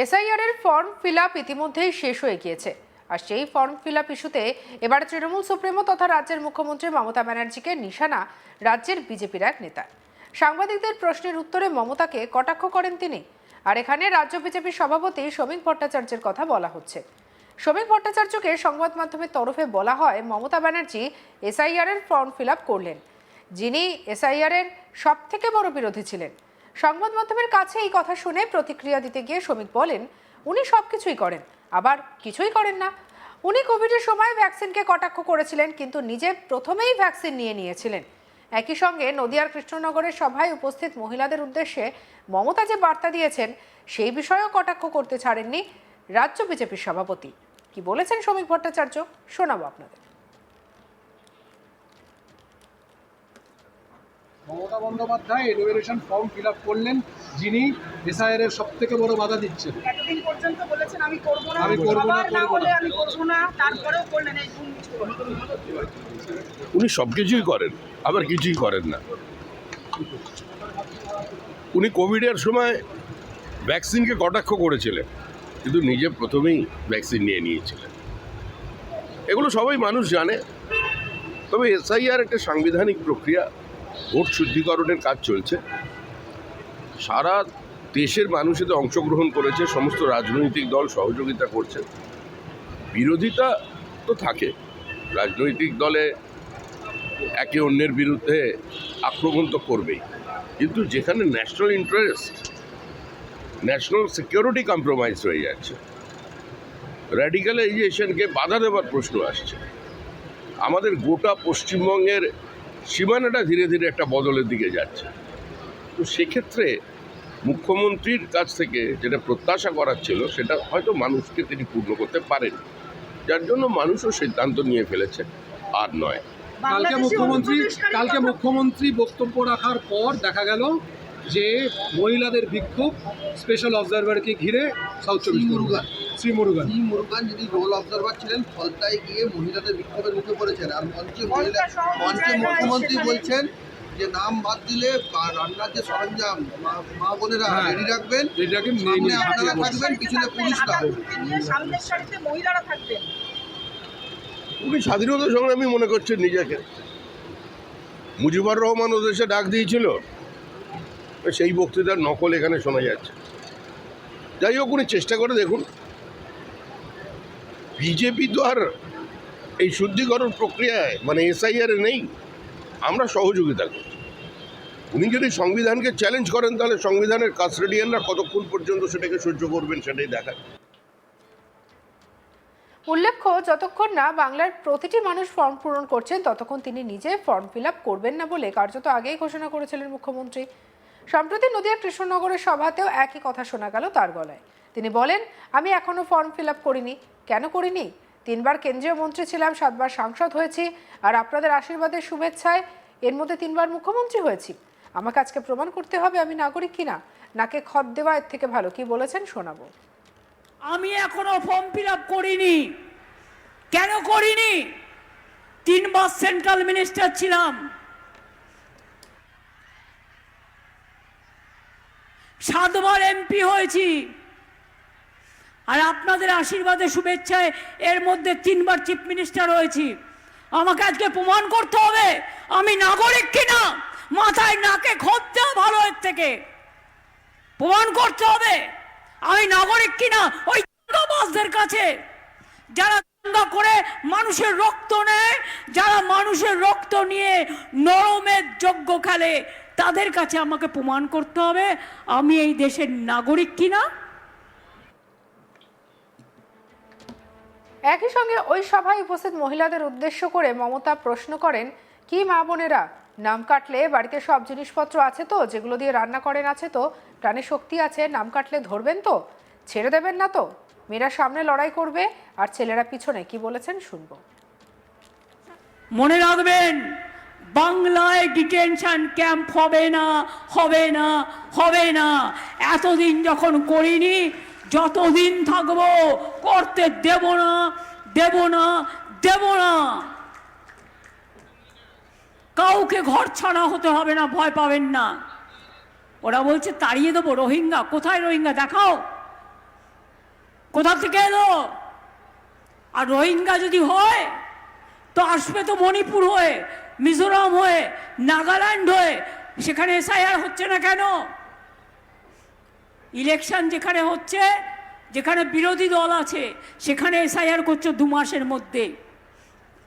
SIR এর form fill up ইতিমধ্যেই শেষ হয়ে গিয়েছে। আর সেই ফর্ম ফিল আপ ইস্যুতে এবার তৃণমূল সুপ্রিমো তথা রাজ্যের মুখ্যমন্ত্রী মমতা ব্যানার্জিকে নিশানা রাজ্যের বিজেপির এক নেতা। সাংবাদিকদের প্রশ্নের উত্তরে মমতাকে কটাক্ষ করেন তিনি। আর এখানে রাজ্য বিজেপির সভাপতি শ্রমিক ভট্টাচার্যের কথা বলা হচ্ছে। শ্রমিক ভট্টাচার্যকে সংবাদ মাধ্যমের তরফে বলা হয়, মমতা ব্যানার্জি এসআইআর এর ফর্ম ফিল আপ করলেন, যিনি এসআইআর এর সব থেকে বড় বিরোধী ছিলেন। সংবাদ মাধ্যমের কাছে এই কথা শুনে প্রতিক্রিয়া দিতে গিয়ে শ্রমিক বলেন, উনি সবকিছুই করেন, আবার কিছুই করেন না। উনি কোভিডের সময় ভ্যাকসিনকে কটাক্ষ করেছিলেন, কিন্তু নিজে প্রথমেই ভ্যাকসিন নিয়েছিলেন। একই সঙ্গে নদিয়ার কৃষ্ণনগরের সভায় উপস্থিত মহিলাদের উদ্দেশ্যে মমতা যে বার্তা দিয়েছেন সেই বিষয়েও কটাক্ষ করতে ছাড়েননি রাজ্য বিজেপির সভাপতি। কি বলেছেন শ্রমিক ভট্টাচার্য, শোনাবো আপনাদের। Mamata Bandyopadhyay enumeration form fill up করলেন, যিনি এসআইআর এর সব থেকে বড় বাধা দিচ্ছেন। এতদিন পর্যন্ত বলেছেন আমি করব না, আমি করব না, তারপরেও করলেন এই উনি সব কিছুই করেন, আবার কিছুই করেন না। উনি কোভিডের সময় ভ্যাকসিনকে কটাক্ষ করেছিলেন, কিন্তু নিজে প্রথমেই ভ্যাকসিন নিয়েছিলেন। এগুলো সবাই মানুষ জানে। তবে এসআইআর একটা সাংবিধানিক প্রক্রিয়া, ভোট শুদ্ধিকরণের কাজ চলছে। সারা দেশের মানুষ এতে অংশগ্রহণ করেছে, সমস্ত রাজনৈতিক দল সহযোগিতা করছে। বিরোধিতা তো থাকে, রাজনৈতিক দলে একে অন্যের বিরুদ্ধে আক্রমণ তো করবেই, কিন্তু যেখানে national interest, national security compromise হয়ে যাচ্ছে, র্যাডিক্যালাইজেশনকে বাধা দেওয়ার প্রশ্ন আসছে, আমাদের গোটা পশ্চিমবঙ্গের সীমানাটা ধীরে ধীরে একটা বদলের দিকে যাচ্ছে। তো সেক্ষেত্রে মুখ্যমন্ত্রীর কাছ থেকে যেটা প্রত্যাশা করার ছিল, সেটা হয়তো মানুষকে তিনি পূর্ণ করতে পারেন, যার জন্য মানুষও সিদ্ধান্ত নিয়ে ফেলেছে, আর নয়। কালকে মুখ্যমন্ত্রী বক্তব্য রাখার পর দেখা গেল যে মহিলাদের বিক্ষোভ স্পেশাল অবজারভারকে ঘিরে সাউথ চব্বিশ পরগনা শ্রী মুরুগান যিনি রোল অবজারভার ছিলেন, ফলতায় গিয়ে মহিলাদের বিক্ষোভের মুখে পড়েছেন। আর মঞ্চে মুখ্যমন্ত্রী বলছেন যে নাম বাদ দিলে রান্নার যে সরঞ্জাম মা বোনেরা রেডি রাখবেন, সামনে আপনারা থাকবেন, পিছনে পুলিশরা, সামনের সারিতে মহিলারা থাকবেন। উনি স্বাধীনতা সংগ্রামী মনে করছেন নিজেকে। মুজিবুর রহমান ও দেশে ডাক দিয়েছিল, সেই বক্তৃতার নকল এখানে শোনা যাচ্ছে। যাই হোক, উনি চেষ্টা করে দেখুন। বিজেপি তো আর এই শুদ্ধিকরণ প্রক্রিয়ায় মানে এসআইআর নেই, আমরা সহযোগিতা করছি। উনি যদি সংবিধানকে চ্যালেঞ্জ করেন, তাহলে সংবিধানের কাস্টোডিয়ানরা কতক্ষণ পর্যন্ত সেটাকে সহ্য করবেন সেটাই দেখায়। উল্লেখ্য, যতক্ষণ না বাংলার প্রতিটি মানুষ ফর্ম পূরণ করছেন, ততক্ষণ তিনি নিজে ফর্ম ফিল আপ করবেন না বলে কার্যত আগেই ঘোষণা করেছিলেন মুখ্যমন্ত্রী। সম্প্রতি নদিয়া কৃষ্ণনগরের সভাতেও একই কথা শোনা গেল তার গলায়। তিনি বলেন, আমি এখনো ফর্ম ফিল আপ করিনি। কেন করিনি? 3 বার কেন্দ্রীয় মন্ত্রী ছিলাম, 7 বার সাংসদ হয়েছি, আর আপনাদের আশীর্বাদের শুভেচ্ছায় এর মধ্যে 3 বার মুখ্যমন্ত্রী হয়েছি। আমাকে আজকে প্রমাণ করতে হবে আমি নাগরিক কিনা। নাকে খত দেওয়া এর থেকে ভালো। কি বলেছেন শোনাবো। আমি এখনো ফর্ম ফিল আপ করিনি। কেন করিনি? 3 বার সেন্ট্রাল মিনিস্টার ছিলাম, 7 বার এমপি হয়েছি, আর আপনাদের আশীর্বাদে শুভেচ্ছায় এর মধ্যে 3 বার চিফ মিনিস্টার হয়েছি। আমাকে আজকে প্রমাণ করতে হবে আমি নাগরিক কিনা। মাথায় নাকে খত দেওয়া ভালো এর থেকে। প্রমাণ করতে হবে আমি নাগরিক কিনা ওই দাঙ্গাবাজদের কাছে, যারা দাঙ্গা করে মানুষের রক্ত নেয়, যারা মানুষের রক্ত নিয়ে নরমের যজ্ঞ খেলে, তাদের কাছে আমাকে প্রমাণ করতে হবে আমি এই দেশের নাগরিক কিনা। একই সঙ্গে ওই সভায় উপস্থিত মহিলাদের উদ্দেশ্য করে মমতা প্রশ্ন করেন, কি মা বোনেরা, নাম কাটলে বাড়িতে সব জিনিসপত্র আছে তো, যেগুলো দিয়ে রান্না করেন আছে তো, প্রাণে শক্তি আছে, নাম কাটলে ধরবেন তো, ছেড়ে দেবেন না তো? মেয়েরা সামনে লড়াই করবে আর ছেলেরা পিছনে। কি বলেছেন শুনবো। মনে রাখবেন, বাংলায় ডিটেনশন ক্যাম্প হবে না, হবে না, হবে না। এতদিন যখন করিনি, যতদিন থাকবো করতে দেব না, দেব না, দেব না। কাউকে ঘর ছাড়া হতে হবে না, ভয় পাবেন না। ওরা বলছে তাড়িয়ে দেবো রোহিঙ্গা। কোথায় রোহিঙ্গা? দেখাও। কোথা থেকে এলো? আর রোহিঙ্গা যদি হয় তো আসবে তো মণিপুর হয়ে, মিজোরাম হয়ে, নাগাল্যান্ড হয়ে। সেখানে এসআইআর হচ্ছে না কেন? ইলেকশন যেখানে হচ্ছে, যেখানে বিরোধী দল আছে, সেখানে এসআইআর করছে 2 মাসের মধ্যে।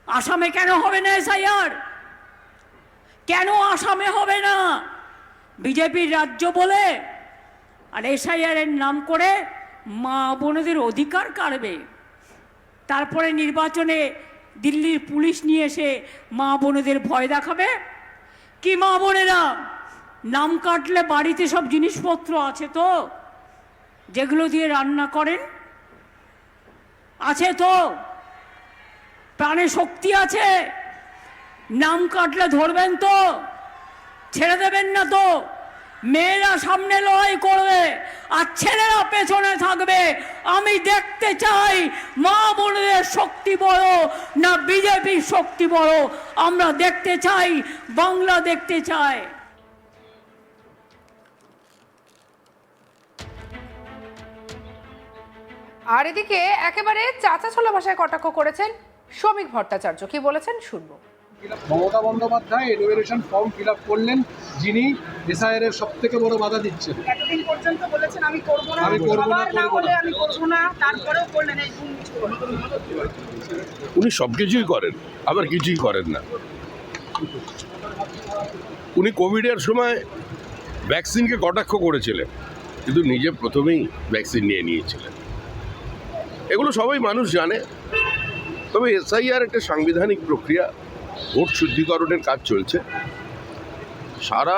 আসামে কেন হবে না এসআইআর? কেন আসামে হবে না? বিজেপির রাজ্য বলে আর এসআইআর এর নাম করে মা বোনদের অধিকার কাড়বে। তারপরে নির্বাচনে দিল্লির পুলিশ নিয়ে এসে মা বোনেদের ভয় দেখাবে। কি মা বোনেরা, নাম কাটলে বাড়িতে সব জিনিসপত্র আছে তো, যেগুলো দিয়ে রান্না করেন? আছে তো? প্রাণে শক্তি আছে? নাম কাটলে ধরবেন তো? ছেড়ে দেবেন না তো? মেয়েরা সামনে লড়াই করবে আর ছেলেরা পেছনে থাকবে। আমি দেখতে চাই মা বোনদের শক্তি বড় না বিজেপির শক্তি বড়। আমরা দেখতে চাই, বাংলা দেখতে চাই। আর এদিকে একেবারে চাচা ছোলা ভাষায় কটাক্ষ করেছেন শ্রমিক ভট্টাচার্য। কি বলেছেন শুনবো। Mamata Bandyopadhyay enumeration form fill up করলেন, যিনি এসআইআর এর সবথেকে বড় বাধা দিচ্ছেন। এতদিন পর্যন্ত বলেছেন আমি করব না, আমি করব না, আবার না করব না। বলে আমি করব না, তারপরেও করলেন এই দুর্নীতি। উনি সব কিছুই করেন, আবার কিছুই করেন না। উনি কোভিডের সময় ভ্যাকসিনকে কটাক্ষ করেছিলেন, কিন্তু নিজে প্রথমেই ভ্যাকসিন নিয়ে নিয়েছিলেন। এগুলো সবাই মানুষ জানে। তবে এসআইআর একটা সাংবিধানিক প্রক্রিয়া, ভোট শুদ্ধিকরণের কাজ চলছে। সারা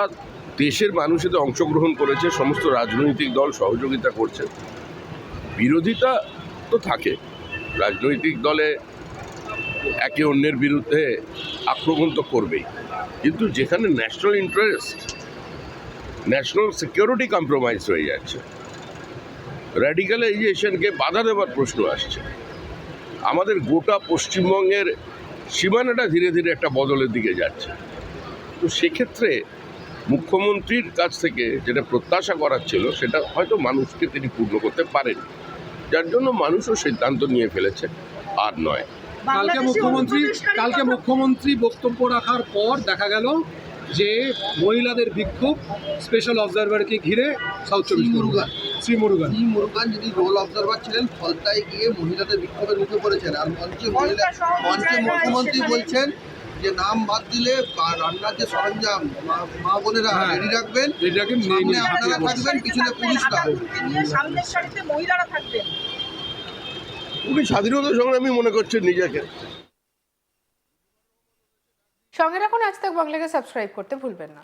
দেশের মানুষ এতে অংশগ্রহণ করেছে, সমস্ত রাজনৈতিক দল সহযোগিতা করছে। বিরোধিতা তো থাকে, রাজনৈতিক দলে একে অন্যের বিরুদ্ধে আক্রমণ তো করবেই, কিন্তু যেখানে national interest, national security compromise হয়ে যাচ্ছে, র্যাডিক্যালাইজেশনকে বাধা দেওয়ার প্রশ্ন আসছে, আমাদের গোটা পশ্চিমবঙ্গের সীমানাটা ধীরে ধীরে একটা বদলের দিকে যাচ্ছে। তো সেক্ষেত্রে মুখ্যমন্ত্রীর কাছ থেকে যেটা প্রত্যাশা করার ছিল, সেটা হয়তো মানুষকে তিনি পূর্ণ করতে পারেন, যার জন্য মানুষও সিদ্ধান্ত নিয়ে ফেলেছে, আর নয়। কালকে মুখ্যমন্ত্রী বক্তব্য রাখার পর দেখা গেল যে মহিলাদের বিক্ষোভ স্পেশাল অবজারভারকে ঘিরে সাউথ চব্বিশ পরগনা। শ্রী মুরুগান যিনি রোল অবজারভার ছিলেন, ফলতায় গিয়ে মহিলাদের বিক্ষোভের মুখে পড়েছেন। আর মঞ্চে মুখ্যমন্ত্রী বলছেন যে নাম বাদ দিলে রান্নার যে সরঞ্জাম মা বোনেরা রেডি রাখবেন, সামনে আপনারা থাকবেন, পিছনে পুলিশরা। সামনের সারিতে মহিলারা থাকবেন। উনি স্বাধীনতা সংগ্রামী মনে করছেন নিজেকে। সঙ্গে রাখুন আজ তাক বাংলাকে সাবস্ক্রাইব করতে ভুলবেন না।